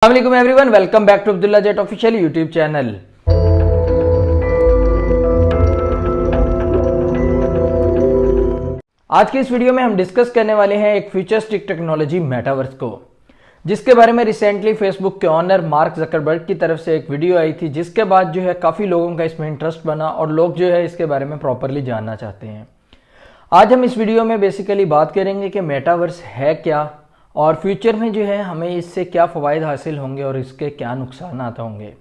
अस्सलाम everyone, welcome back to Abdullah Jet official YouTube channel. आज की इस वीडियो में हम डिस्कस करने वाले हैं एक फ्यूचरिस्टिक टेक्नोलॉजी मेटावर्स को, जिसके बारे में रिसेंटली फेसबुक के ऑनर मार्क जकरबर्ग की तरफ से एक वीडियो आई थी, जिसके बाद जो है काफ़ी लोगों का इसमें इंटरेस्ट बना और लोग जो है इसके बारे में प्रॉपरली जानना चाहते हैं। आज हम इस वीडियो में बेसिकली बात करेंगे कि मेटावर्स है क्या और फ्यूचर में जो है हमें इससे क्या फ़वाइद हासिल होंगे और इसके क्या नुकसान होंगे।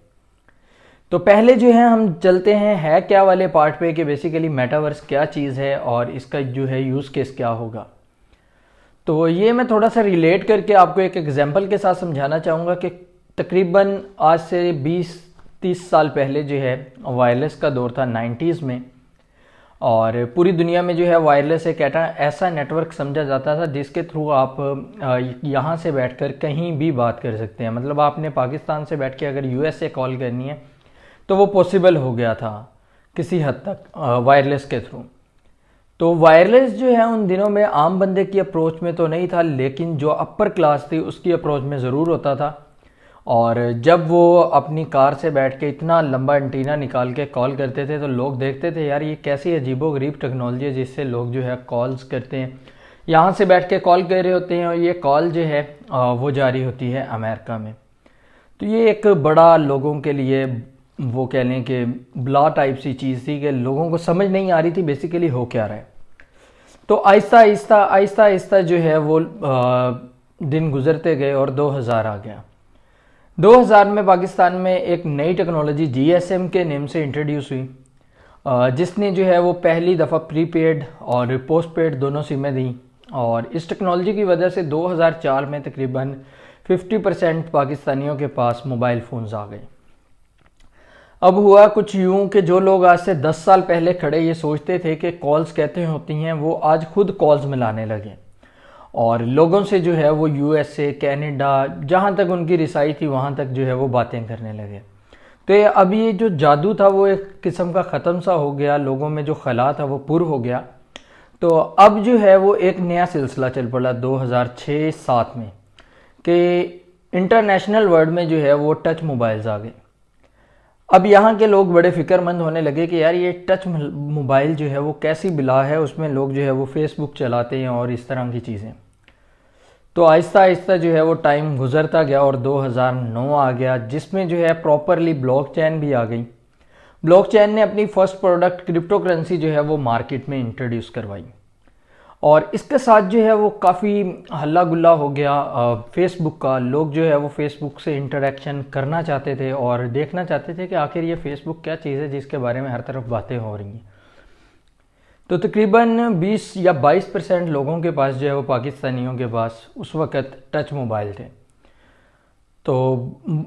तो पहले जो है हम चलते हैं है क्या वाले पार्ट पे कि बेसिकली मेटावर्स क्या चीज़ है और इसका जो है यूज़ केस क्या होगा। तो ये मैं थोड़ा सा रिलेट करके आपको एक एग्जांपल के साथ समझाना चाहूँगा कि तकरीबन आज से 20-30 साल पहले जो है वायरलेस का दौर था 90s में, और पूरी दुनिया में जो है वायरलेस एक ऐसा नेटवर्क समझा जाता था जिसके थ्रू आप यहाँ से बैठकर कहीं भी बात कर सकते हैं। मतलब आपने पाकिस्तान से बैठ के अगर यूएस से कॉल करनी है तो वो पॉसिबल हो गया था किसी हद तक वायरलेस के थ्रू। तो वायरलेस जो है उन दिनों में आम बंदे की अप्रोच में तो नहीं था, लेकिन जो अपर क्लास थी उसकी अप्रोच में ज़रूर होता था। और जब वो अपनी कार से बैठ के इतना लंबा एंटीना निकाल के कॉल करते थे तो लोग देखते थे यार ये कैसी अजीबोगरीब टेक्नोलॉजी है जिससे लोग जो है कॉल्स करते हैं, यहाँ से बैठ के कॉल कर रहे होते हैं और ये कॉल जो है वो जारी होती है अमेरिका में। तो ये एक बड़ा लोगों के लिए वो कह लें कि ब्ला टाइप सी चीज़ थी कि लोगों को समझ नहीं आ रही थी बेसिकली हो क्या रहा है। तो आहिस्ता आहिस्ता जो है वो दिन गुजरते गए और 2000 आ गया। 2000 में पाकिस्तान में एक नई टेक्नोलॉजी GSM के नेम से इंट्रोड्यूस हुई, जिसने जो है वो पहली दफ़ा प्रीपेड और पोस्ट पेड दोनों सिमें दी। और इस टेक्नोलॉजी की वजह से 2004 में तकरीबन 50% पाकिस्तानियों के पास मोबाइल फ़ोन्स आ गए। अब हुआ कुछ यूँ कि जो लोग आज से 10 साल पहले खड़े ये सोचते थे कि कॉल्स कहते होती हैं, वो आज खुद कॉल्स मिलाने लगे और लोगों से जो है वो USA, कनाडा, जहाँ तक उनकी रिसाई थी वहाँ तक जो है वो बातें करने लगे। तो ये अब ये जो जादू था वो एक किस्म का ख़त्म सा हो गया, लोगों में जो खला था वो पुर हो गया। तो अब जो है वो एक नया सिलसिला चल पड़ा 2006-07 में कि इंटरनेशनल वर्ल्ड में जो है वो टच मोबाइल्स आ गए। अब यहाँ के लोग बड़े फ़िक्रमंद होने लगे कि यार ये टच मोबाइल जो है वो कैसी बिला है, उसमें लोग जो है वो फेसबुक चलाते हैं और इस तरह की चीज़ें। तो आहिस्ता आहिस्ता जो है वो टाइम गुजरता गया और 2009 आ गया, जिसमें जो है प्रॉपरली ब्लॉकचेन भी आ गई। ब्लॉकचेन ने अपनी फर्स्ट प्रोडक्ट क्रिप्टो करेंसी जो है वो मार्केट में इंट्रोड्यूस करवाई और इसके साथ जो है वो काफ़ी हल्ला गुल्ला हो गया फेसबुक का। लोग जो है वो फेसबुक से इंटरेक्शन करना चाहते थे और देखना चाहते थे कि आखिर ये फेसबुक क्या चीज़ है जिसके बारे में हर तरफ बातें हो रही हैं। तो तकरीबन 20 या 22% लोगों के पास जो है वो पाकिस्तानियों के पास उस वक़्त टच मोबाइल थे। तो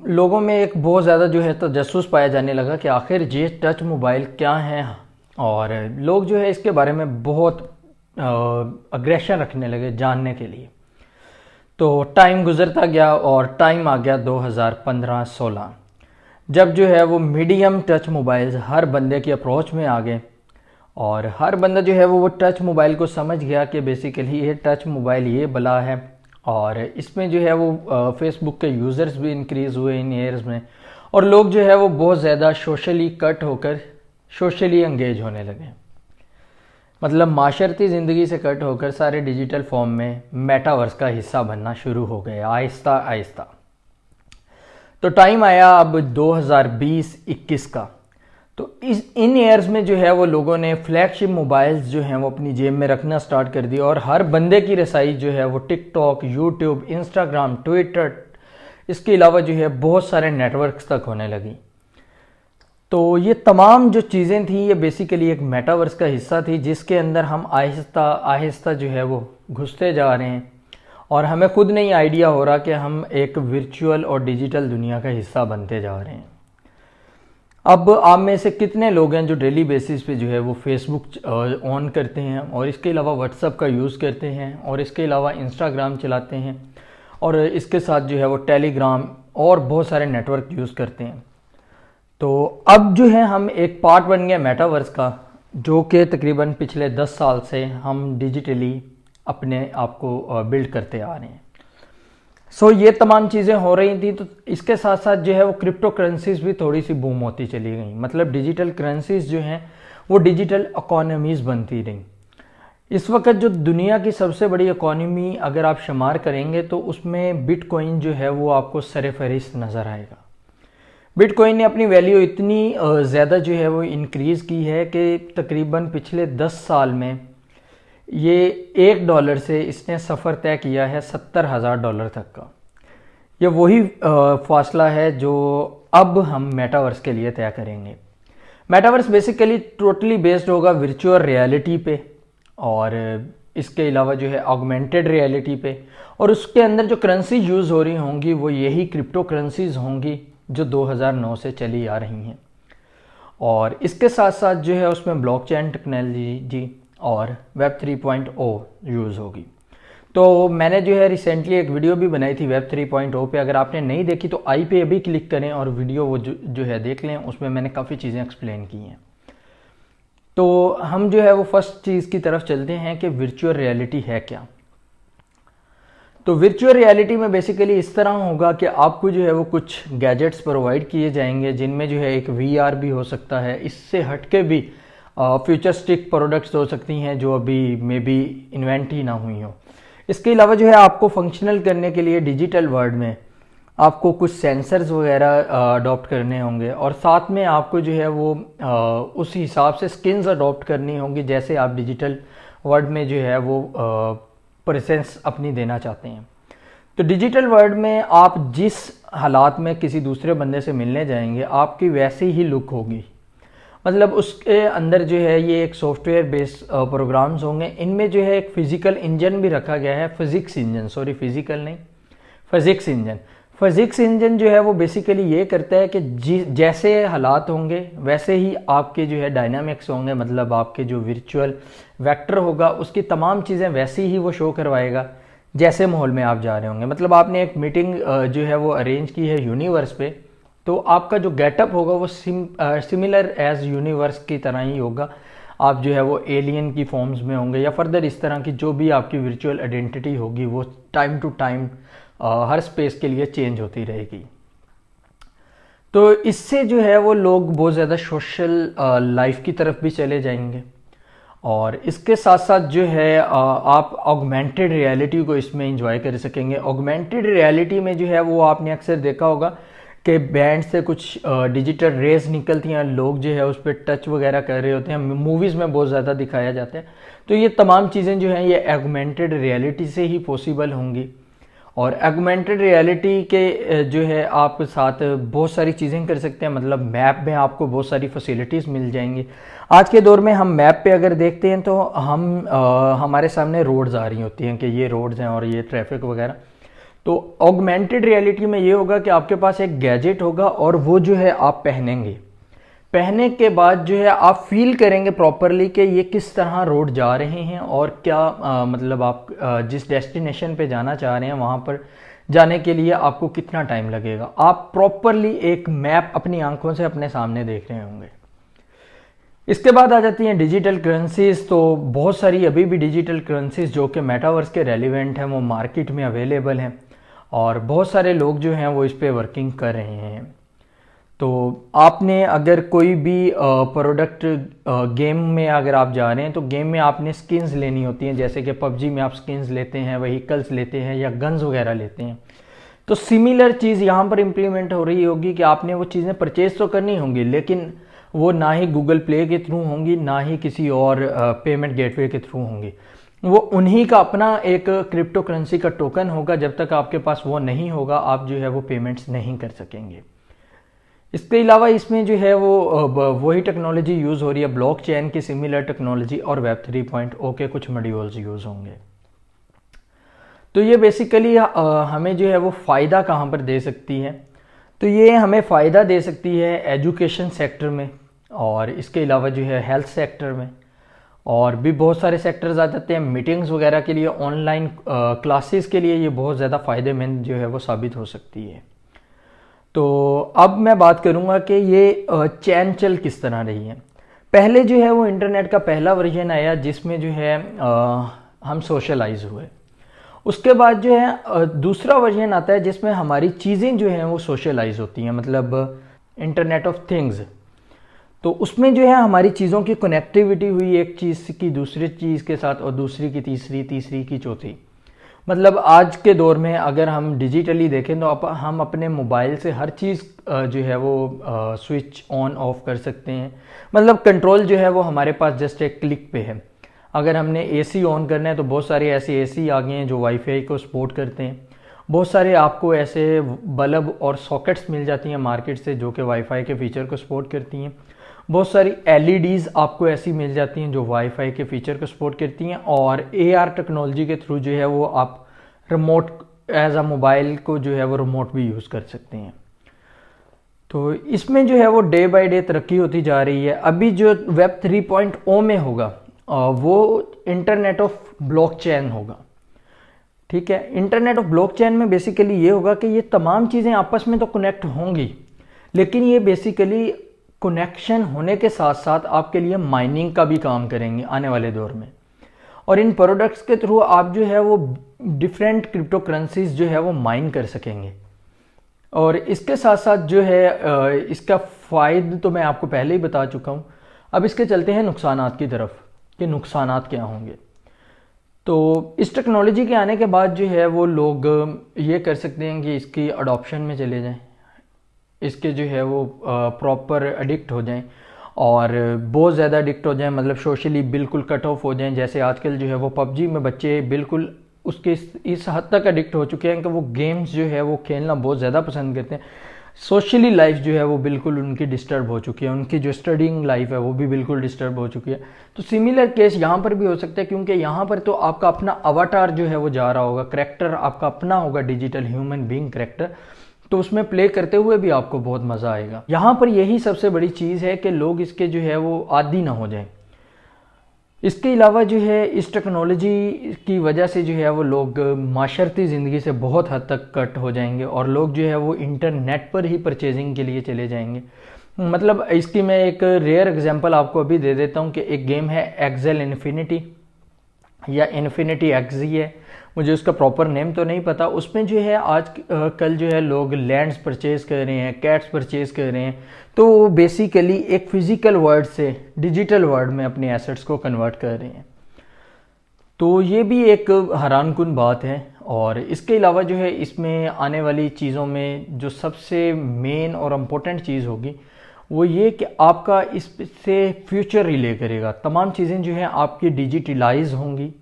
लोगों में एक बहुत ज़्यादा जो है तजस्सुस पाया जाने लगा कि आखिर ये टच मोबाइल क्या है, और लोग जो है इसके बारे में बहुत अग्रेशन रखने लगे जानने के लिए। तो टाइम गुजरता गया और टाइम आ गया 2015-16, जब जो है वो मीडियम टच मोबाइल्स हर बंदे की अप्रोच में आ गए और हर बंदा जो है वो टच मोबाइल को समझ गया कि बेसिकली ये टच मोबाइल ये बला है। और इसमें जो है वो फेसबुक के यूज़र्स भी इंक्रीज़ हुए इन ईयर्स में और लोग जो है वो बहुत ज़्यादा सोशली कट होकर सोशली एंगेज होने लगे। मतलब माशरती ज़िंदगी से कट होकर सारे डिजिटल फॉर्म में मेटावर्स का हिस्सा बनना शुरू हो गए आहिस्ता आहिस्ता। तो टाइम आया अब 2020-21 का। तो इन ईयर्स में जो है वो लोगों ने फ्लैगशिप मोबाइल्स जो हैं वो अपनी जेब में रखना स्टार्ट कर दिया और हर बंदे की रसाई जो है वो टिकटॉक, यूट्यूब, इंस्टाग्राम, ट्विटर, इसके अलावा जो है बहुत सारे नेटवर्क्स तक होने लगी। तो ये तमाम जो चीज़ें थी ये बेसिकली एक मेटावर्स का हिस्सा थी, जिसके अंदर हम आहिस्ता आहिस्ता जो है वो घुसते जा रहे हैं और हमें खुद नहीं आइडिया हो रहा कि हम एक वर्चुअल और डिजिटल दुनिया का हिस्सा बनते जा रहे हैं। अब आप में से कितने लोग हैं जो डेली बेसिस पे जो है वो फेसबुक ऑन करते हैं और इसके अलावा व्हाट्सएप का यूज़ करते हैं और इसके अलावा इंस्टाग्राम चलाते हैं और इसके साथ जो है वो टेलीग्राम और बहुत सारे नेटवर्क यूज़ करते हैं। तो अब जो है हम एक पार्ट बन गया मेटावर्स का, जो कि तकरीबन पिछले 10 साल से हम डिजिटली अपने आप को बिल्ड करते आ रहे हैं। सो ये तमाम चीज़ें हो रही थी, तो इसके साथ साथ जो है वो क्रिप्टो करेंसीज भी थोड़ी सी बूम होती चली गई। मतलब डिजिटल करेंसीज जो हैं वो डिजिटल इकोनॉमीज़ बनती रहीं। इस वक्त जो दुनिया की सबसे बड़ी इकोनॉमी अगर आप शुमार करेंगे तो उसमें बिटकॉइन जो है वो आपको सरफहरिस्त नज़र आएगा। बिटकॉइन ने अपनी वैल्यू इतनी ज़्यादा जो है वो इंक्रीज़ की है कि तकरीबन पिछले 10 साल में ये $1 से इसने सफ़र तय किया है $70,000 तक का। ये वही फासला है जो अब हम मेटावर्स के लिए तय करेंगे। मेटावर्स बेसिकली टोटली बेस्ड होगा वर्चुअल रियलिटी पे, और इसके अलावा जो है ऑगमेंटेड रियलिटी पे, और उसके अंदर जो करेंसी यूज़ हो रही होंगी वो यही क्रिप्टो करेंसीज होंगी जो 2009 से चली आ रही हैं। और इसके साथ साथ जो है उसमें ब्लॉकचेन टेक्नोलॉजी और वेब 3.0 यूज़ होगी। तो मैंने जो है रिसेंटली एक वीडियो भी बनाई थी वेब 3.0 पे, अगर आपने नहीं देखी तो आई पे अभी क्लिक करें और वीडियो वो जो है देख लें, उसमें मैंने काफ़ी चीज़ें एक्सप्लेन की हैं। तो हम जो है वो फर्स्ट चीज़ की तरफ चलते हैं कि वर्चुअल रियलिटी है क्या। तो वर्चुअल रियलिटी में बेसिकली इस तरह होगा कि आपको जो है वो कुछ गैजेट्स प्रोवाइड किए जाएंगे जिनमें जो है एक VR भी हो सकता है, इससे हटके भी फ्यूचरिस्टिक प्रोडक्ट्स हो सकती हैं जो अभी मे बी इन्वेंट ही ना हुई हो। इसके अलावा जो है आपको फंक्शनल करने के लिए डिजिटल वर्ल्ड में आपको कुछ सेंसर्स वगैरह अडॉप्ट करने होंगे, और साथ में आपको जो है वो उस हिसाब से स्किन्स अडॉप्ट करनी होंगी जैसे आप डिजिटल वर्ल्ड में जो है वो प्रेजेंस अपनी देना चाहते हैं। तो डिजिटल वर्ल्ड में आप जिस हालात में किसी दूसरे बंदे से मिलने जाएंगे आपकी वैसी ही लुक होगी। मतलब उसके अंदर जो है ये एक सॉफ्टवेयर बेस्ड प्रोग्राम्स होंगे। इनमें जो है एक फिजिकल इंजन भी रखा गया है, फिजिक्स इंजन, सॉरी फिजिकल नहीं, फिजिक्स इंजन। फिजिक्स इंजन जो है वो बेसिकली ये करता है कि जैसे हालात होंगे वैसे ही आपके जो है डायनामिक्स होंगे, मतलब आपके जो वर्चुअल वेक्टर होगा उसकी तमाम चीज़ें वैसी ही वो शो करवाएगा जैसे माहौल में आप जा रहे होंगे। मतलब आपने एक मीटिंग जो है वो अरेंज की है यूनिवर्स पे, तो आपका जो गेटअप होगा वो सिमिलर एज यूनिवर्स की तरह ही होगा। आप जो है वो एलियन की फॉर्म्स में होंगे या फर्दर इस तरह की जो भी आपकी वर्चुअल आइडेंटिटी होगी वो टाइम टू टाइम हर स्पेस के लिए चेंज होती रहेगी। तो इससे जो है वो लोग बहुत ज़्यादा सोशल लाइफ की तरफ भी चले जाएंगे। और इसके साथ साथ जो है आप ऑगमेंटेड रियलिटी को इसमें एंजॉय कर सकेंगे। ऑगमेंटेड रियलिटी में जो है वो आपने अक्सर देखा होगा कि बैंड से कुछ डिजिटल रेज निकलती हैं, लोग जो है उस पर टच वगैरह कर रहे होते हैं, मूवीज़ में बहुत ज़्यादा दिखाया जाता है। तो ये तमाम चीज़ें जो हैं ये ऑगमेंटेड रियलिटी से ही पॉसिबल होंगी। और ऑगमेंटेड रियलिटी के जो है आप साथ बहुत सारी चीज़ें कर सकते हैं। मतलब मैप में आपको बहुत सारी फैसिलिटीज़ मिल जाएंगी। आज के दौर में हम मैप पे अगर देखते हैं तो हमारे सामने रोड्स आ रही होती हैं कि ये रोड्स हैं और ये ट्रैफिक वगैरह। तो ऑगमेंटेड रियलिटी में ये होगा कि आपके पास एक गैजेट होगा और वो जो है आप पहनेंगे। पहनने के बाद जो है आप फील करेंगे प्रॉपरली कि ये किस तरह रोड जा रहे हैं और क्या मतलब आप जिस डेस्टिनेशन पे जाना चाह रहे हैं वहाँ पर जाने के लिए आपको कितना टाइम लगेगा। आप प्रॉपरली एक मैप अपनी आंखों से अपने सामने देख रहे होंगे। इसके बाद आ जाती हैं डिजिटल करेंसीज। तो बहुत सारी अभी भी डिजिटल करेंसीज जो कि मेटावर्स के रेलिवेंट हैं वो मार्केट में अवेलेबल हैं और बहुत सारे लोग जो हैं वो इस पर वर्किंग कर रहे हैं। तो आपने अगर कोई भी प्रोडक्ट गेम में अगर आप जा रहे हैं तो गेम में आपने स्किन्स लेनी होती हैं, जैसे कि पबजी में आप स्किन्स लेते हैं, व्हीकल्स लेते हैं या गन्स वगैरह लेते हैं। तो सिमिलर चीज़ यहाँ पर इम्प्लीमेंट हो रही होगी कि आपने वो चीज़ें परचेज तो करनी होंगी लेकिन वो ना ही गूगल प्ले के थ्रू होंगी ना ही किसी और पेमेंट गेटवे के थ्रू होंगी। वो उन्हीं का अपना एक क्रिप्टो करेंसी का टोकन होगा। जब तक आपके पास वो नहीं होगा आप जो है वो पेमेंट्स नहीं कर सकेंगे। इसके अलावा इसमें जो है वो वही टेक्नोलॉजी यूज़ हो रही है ब्लॉकचेन की सिमिलर टेक्नोलॉजी और वेब 3.0 के कुछ मॉड्यूल्स यूज़ होंगे। तो ये बेसिकली हमें जो है वो फ़ायदा कहाँ पर दे सकती है, तो ये हमें फ़ायदा दे सकती है एजुकेशन सेक्टर में और इसके अलावा जो है हेल्थ सेक्टर में और भी बहुत सारे सेक्टर्स आ जाते हैं। मीटिंग्स वगैरह के लिए, ऑनलाइन क्लासेस के लिए ये बहुत ज़्यादा फ़ायदेमंद जो है वो साबित हो सकती है। तो अब मैं बात करूंगा कि ये चैन चल किस तरह रही है। पहले जो है वो इंटरनेट का पहला वर्जन आया जिसमें जो है हम सोशलाइज हुए उसके बाद जो है दूसरा वर्जन आता है जिसमें हमारी चीज़ें जो हैं वो सोशलाइज होती हैं, मतलब इंटरनेट ऑफ थिंग्स। तो उसमें जो है हमारी चीज़ों की कनेक्टिविटी हुई एक चीज़ की दूसरी चीज़ के साथ, और दूसरी की तीसरी, तीसरी की चौथी। मतलब आज के दौर में अगर हम डिजिटली देखें तो हम अपने मोबाइल से हर चीज़ जो है वो स्विच ऑन ऑफ कर सकते हैं। मतलब कंट्रोल जो है वो हमारे पास जस्ट एक क्लिक पे है। अगर हमने एसी ऑन करना है तो बहुत सारे ऐसे एसी आ गए हैं जो वाईफाई को सपोर्ट करते हैं। बहुत सारे आपको ऐसे बल्ब और सॉकेट्स मिल जाती हैं मार्केट से जो कि वाईफाई के फीचर को सपोर्ट करती हैं। बहुत सारी एलईडीज़ आपको ऐसी मिल जाती हैं जो वाईफाई के फीचर को सपोर्ट करती हैं, और एआर टेक्नोलॉजी के थ्रू जो है वो आप रिमोट एज अ मोबाइल को जो है वो रिमोट भी यूज़ कर सकते हैं। तो इसमें जो है वो डे बाय डे तरक्की होती जा रही है। अभी जो वेब 3.0 में होगा वो इंटरनेट ऑफ ब्लॉकचेन होगा। ठीक है, इंटरनेट ऑफ ब्लॉकचेन में बेसिकली ये होगा कि ये तमाम चीज़ें आपस में तो कनेक्ट होंगी, लेकिन ये बेसिकली कनेक्शन होने के साथ साथ आपके लिए माइनिंग का भी काम करेंगे आने वाले दौर में। और इन प्रोडक्ट्स के थ्रू आप जो है वो डिफरेंट क्रिप्टो करेंसीज जो है वो माइन कर सकेंगे। और इसके साथ साथ जो है इसका फ़ायदा तो मैं आपको पहले ही बता चुका हूँ। अब इसके चलते हैं नुकसानात की तरफ कि नुकसानात क्या होंगे। तो इस टेक्नोलॉजी के आने के बाद जो है वो लोग ये कर सकते हैं कि इसकी अडॉप्शन में चले जाएं, इसके जो है वो प्रॉपर एडिक्ट हो जाएं और बहुत ज़्यादा एडिक्ट हो जाएं, मतलब सोशली बिल्कुल कट ऑफ हो जाएं। जैसे आजकल जो है वो पबजी में बच्चे बिल्कुल उसके इस हद तक एडिक्ट हो चुके हैं कि वो गेम्स जो है वो खेलना बहुत ज़्यादा पसंद करते हैं। सोशली लाइफ जो है वो बिल्कुल उनकी डिस्टर्ब हो चुकी है, उनकी जो स्टडिंग लाइफ है वो भी बिल्कुल डिस्टर्ब हो चुकी है। तो सिमिलर केस यहाँ पर भी हो सकता है, क्योंकि यहाँ पर तो आपका अपना अवतार जो है वो जा रहा होगा, करैक्टर आपका अपना होगा, डिजिटल ह्यूमन बीइंग करैक्टर। तो उसमें प्ले करते हुए भी आपको बहुत मज़ा आएगा। यहाँ पर यही सबसे बड़ी चीज़ है कि लोग इसके जो है वो आदी ना हो जाएं। इसके अलावा जो है इस टेक्नोलॉजी की वजह से जो है वो लोग माशरती ज़िंदगी से बहुत हद तक कट हो जाएंगे और लोग जो है वो इंटरनेट पर ही परचेजिंग के लिए चले जाएंगे। मतलब इसकी मैं एक रेयर एग्जांपल आपको अभी दे देता हूँ कि एक गेम है एक्सेल इन्फिनिटी या इन्फिनिटी एक्सी है, मुझे उसका प्रॉपर नेम तो नहीं पता। उसमें जो है आज कल जो है लोग लैंड्स परचेज़ कर रहे हैं, कैट्स परचेज़ कर रहे हैं। तो वो बेसिकली एक फिज़िकल वर्ल्ड से डिजिटल वर्ल्ड में अपने एसेट्स को कन्वर्ट कर रहे हैं। तो ये भी एक हैरानकुन बात है। और इसके अलावा जो है इसमें आने वाली चीज़ों में जो सबसे मेन और इम्पोर्टेंट चीज़ होगी वो ये कि आपका इससे फ्यूचर रिले करेगा। तमाम चीज़ें जो हैं आपकी डिजिटलाइज होंगी।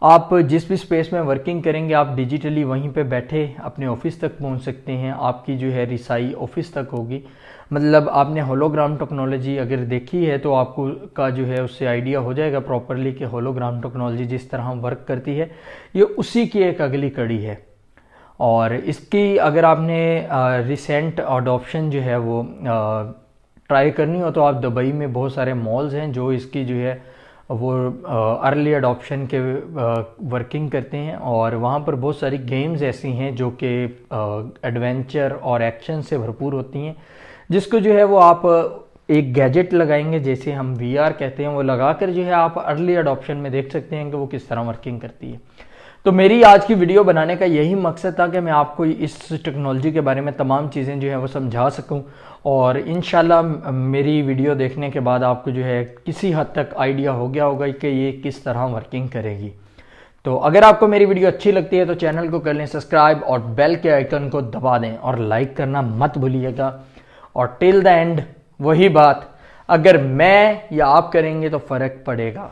आप जिस भी स्पेस में वर्किंग करेंगे आप डिजिटली वहीं पे बैठे अपने ऑफिस तक पहुंच सकते हैं। आपकी जो है रिसाई ऑफिस तक होगी। मतलब आपने होलोग्राम टेक्नोलॉजी अगर देखी है तो आपको का जो है उससे आइडिया हो जाएगा प्रॉपरली कि होलोग्राम टेक्नोलॉजी जिस तरह वर्क करती है ये उसी की एक अगली कड़ी है। और इसकी अगर आपने रिसेंट अडॉप्शन जो है वो ट्राई करनी हो तो आप दुबई में बहुत सारे मॉल्स हैं जो इसकी जो है वो अर्ली अडॉप्शन के वर्किंग करते हैं। और वहाँ पर बहुत सारी गेम्स ऐसी हैं जो कि एडवेंचर और एक्शन से भरपूर होती हैं, जिसको जो है वो आप एक गैजेट लगाएंगे, जैसे हम VR कहते हैं, वो लगाकर जो है आप अर्ली अडॉप्शन में देख सकते हैं कि वो किस तरह वर्किंग करती है। तो मेरी आज की वीडियो बनाने का यही मकसद था कि मैं आपको इस टेक्नोलॉजी के बारे में तमाम चीज़ें जो है वो समझा सकूं, और इंशाल्लाह मेरी वीडियो देखने के बाद आपको जो है किसी हद तक आइडिया हो गया होगा कि ये किस तरह वर्किंग करेगी। तो अगर आपको मेरी वीडियो अच्छी लगती है तो चैनल को कर लें सब्सक्राइब और बेल के आइकन को दबा दें और लाइक करना मत भूलिएगा। और टिल द एंड वही बात, अगर मैं या आप करेंगे तो फ़र्क पड़ेगा।